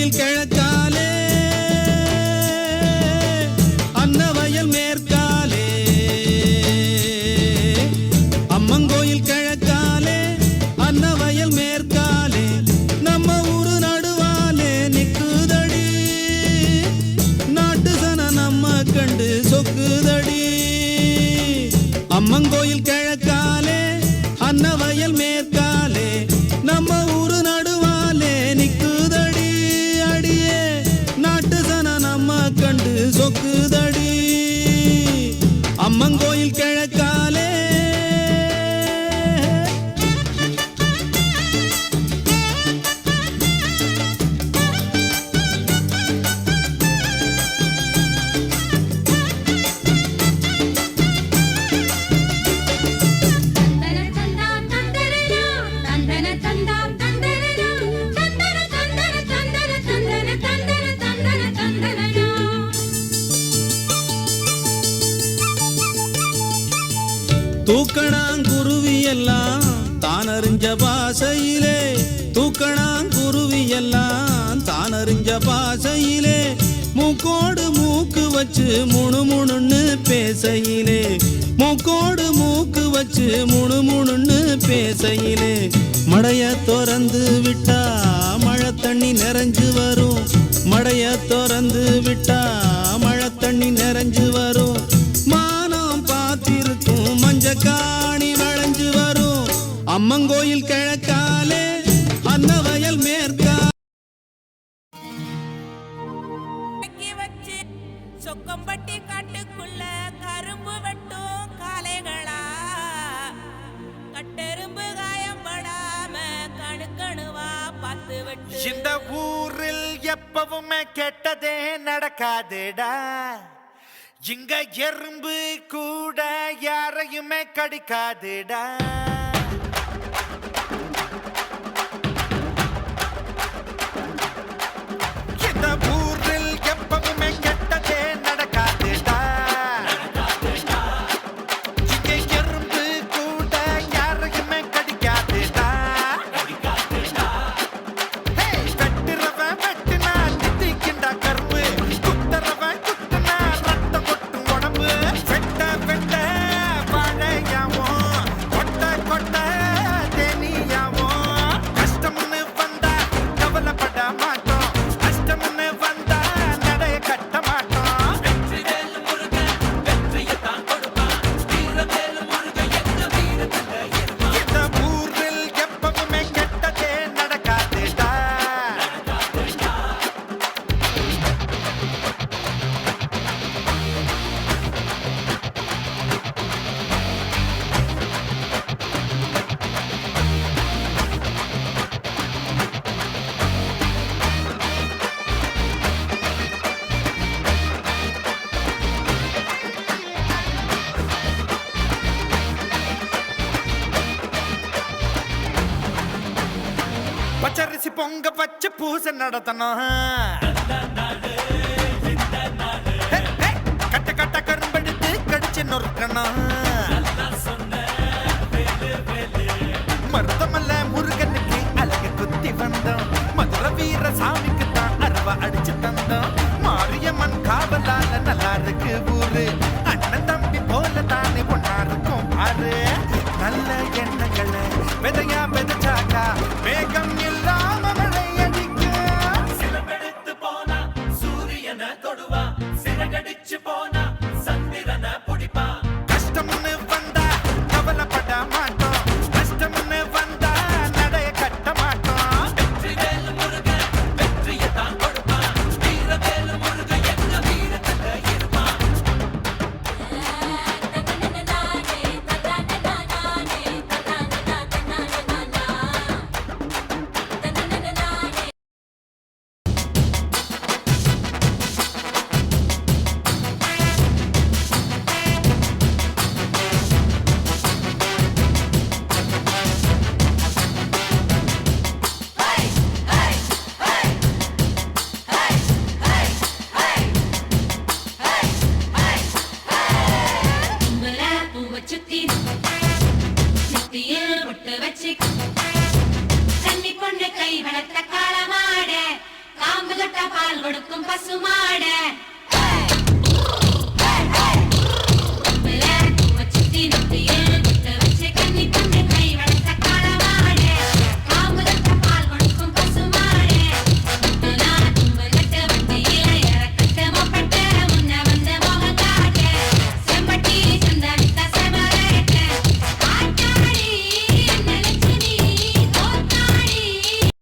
அம்மங்கோயில் கிழக்காலே அன்னவயல் மேற்காலே அம்மங்கோயில் கிழக்காலே அன்னவயல் மேற்காலே நம்ம ஊரு நடுவாலே நிக்குதடி நாட்டு சன நம்ம கண்டு சொக்குதடி அம்மங்கோயில் கிழக்காலே அன்னவயல் மேற்காலே நம்ம ஊரு நடுவாலே நிக்குதடி அடியே நாட்டு சன நம்ம கண்டு சொக்குதடி அம்மங்கோயில் கிழக்காலே தூக்கணாங்குருவி எல்லாம் தானறிஞ்ச பாசையிலே தூக்கணாங்குருவி எல்லாம் தானறிஞ்ச பாசையிலே மூக்கோடு மூக்கு வச்சு முணுமுணுன்னு பேசையிலே மூக்கோடு மூக்கு வச்சு முணுமுணுன்னு பேசையிலே மடைய திறந்து விட்டா மழை தண்ணி நிறைஞ்சு வரும் மடைய திறந்து விட்டா மழை தண்ணி நிறைஞ்சு வரும் மானம் பார்த்திருக்கும் மஞ்சக்காணி வளைஞ்சு வரும் அம்மங்கோயில் கிழக்காலே அன்னவயல் மேற்கா சொக்கம்பட்டி காட்டுக்குள்ள கரும்பு வெட்டும் காளைகளா கட்டெரும்பு காயம்படாம கணுக்கணுவா பார்த்து வெட்டு இந்த ஊரில் எப்பவுமே கெட்டதே நடக்காதுடா இங்க எறும்பு கூட யாரையுமே கடிக்காதுடா இந்த ஊரில் எப்பவுமே கெட்டதே நடக்காதுடா இங்க எறும்பு கூட யாரையுமே கடிக்காதுடா வெட்டுறவன் வெட்டுனா திட்டிக்கிண்டா கரும்பு குத்துறவன் குத்துனா ரத்தம் கொட்டும் உடம்பு வெட்ட வெட்ட வாழையாவும் கொட்ட கொட்ட தேனியாவும் கஷ்டம்னு வந்தா கவலைப்பட மாட்டோம் கஷ்டம்னு வந்தா நடைய கட்ட மாட்டோம் வெற்றிவேலு முருகன் வெற்றியத்தான் கொடுப்பான் வீரவேலு முருகன் எந்த வீரத்துல இருப்பான் இந்த ஊரில் எப்பவுமே கெட்டதே நடக்காதுடா பச்சரிசி பொங்க வச்சு பூசை நடத்தணும் கட்ட கட்ட கரும்பெடுத்து கடிச்சு நொறுக்கணும் மருதமல்ல முருகனுக்கு அழகு குத்தி வந்தோம் மதுரை வீர சாமிக்கு தான் அருவா அடிச்சு தந்தோம் மாரியம்மன் காவலால நல்லா இருக்கு ஊரு அண்ணன் தம்பி போல தானே ஒன்னா இருக்கும் பாரு நல்ல எண்ணங்களை விதையா விதைச்சாக்கா வேகம் இல்லாம மழை அடிக்கும் சிலம்பெடுத்து போனா சூரியனை தொடுவா சிறகடிச்சு போனா சந்திரனை பிடிப்பா கஷ்டம்னு வந்தா கவலைப்பட மாட்டோம் கஷ்டம்னு வந்தா நடைய கட்ட மாட்டோம் வெற்றிவேலு முருகன் வெற்றியத்தான் கொடுப்பான் வீரவேலு முருகன் எந்த வீரத்துல இருப்பான் பால் கொடுக்கும் பசுமாட